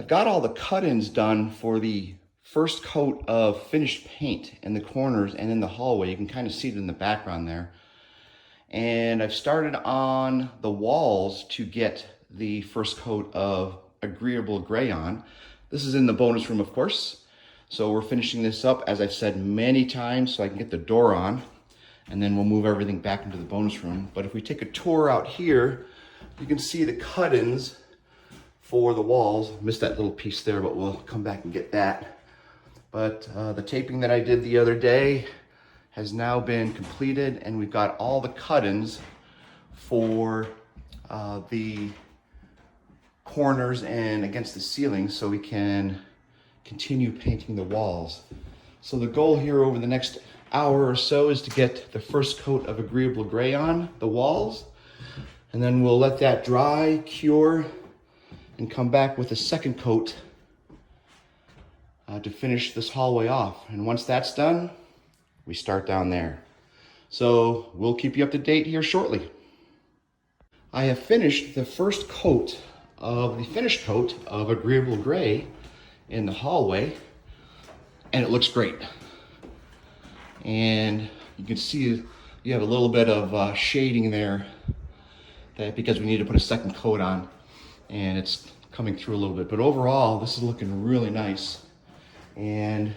I've got all the cut-ins done for the first coat of finished paint in the corners and in the hallway. You can kind of see it in the background there. And I've started on the walls to get the first coat of agreeable gray on. This is in the bonus room, of course. So we're finishing this up, as I've said many times, so I can get the door on, and then we'll move everything back into the bonus room. But if we take a tour out here, you can see the cut-ins for the walls. Missed that little piece there, but we'll come back and get that. But the taping that I did the other day has now been completed, and we've got all the cut-ins for the corners and against the ceiling, so we can continue painting the walls. So the goal here over the next hour or so is to get the first coat of agreeable gray on the walls, and then we'll let that dry, cure, and come back with a second coat to finish this hallway off. And once that's done, we start down there. So we'll keep you up to date here shortly. I have finished the first coat of the finished coat of agreeable gray in the hallway, and it looks great. And you can see you have a little bit of shading there, that because we need to put a second coat on, and it's coming through a little bit. But overall, this is looking really nice. And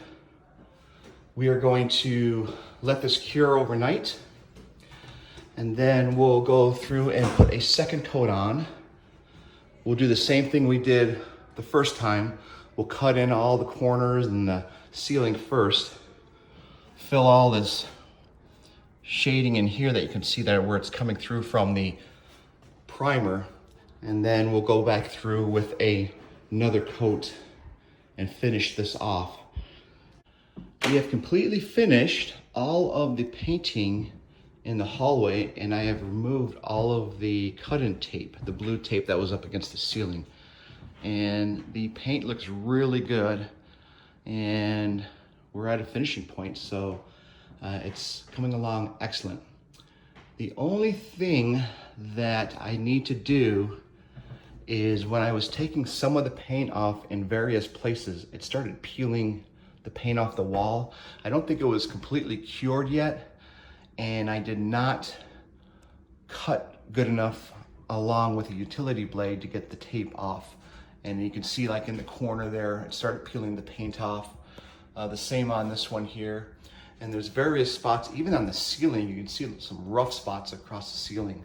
we are going to let this cure overnight, and then we'll go through and put a second coat on. We'll do the same thing we did the first time. We'll cut in all the corners and the ceiling first, fill all this shading in here that you can see there where it's coming through from the primer, and then we'll go back through with another coat and finish this off. We have completely finished all of the painting in the hallway, and I have removed all of the cut-in tape, the blue tape that was up against the ceiling. And the paint looks really good, and we're at a finishing point, so it's coming along excellent. The only thing that I need to do is, when I was taking some of the paint off in various places, it started peeling the paint off the wall. I don't think it was completely cured yet, and I did not cut good enough along with a utility blade to get the tape off. And you can see, like in the corner there, it started peeling the paint off. The same on this one here. And there's various spots, even on the ceiling, you can see some rough spots across the ceiling.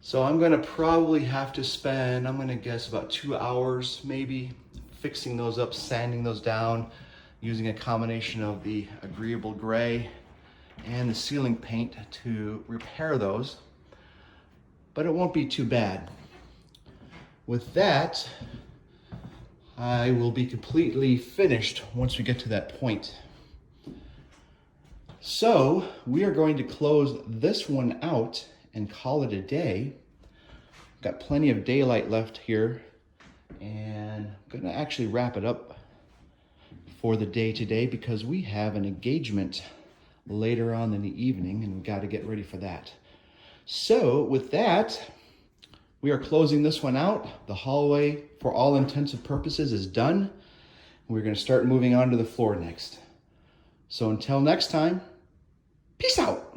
So I'm gonna probably have to spend, I'm gonna guess about 2 hours maybe, fixing those up, sanding those down, using a combination of the agreeable gray and the ceiling paint to repair those. But it won't be too bad. With that, I will be completely finished once we get to that point. So we are going to close this one out and call it a day. Got plenty of daylight left here, and I'm gonna actually wrap it up for the day today because we have an engagement later on in the evening, and we got to get ready for that. So with that, we are closing this one out. The hallway, for all intents and purposes, is done. We're going to start moving on to the floor next. So until next time, peace out.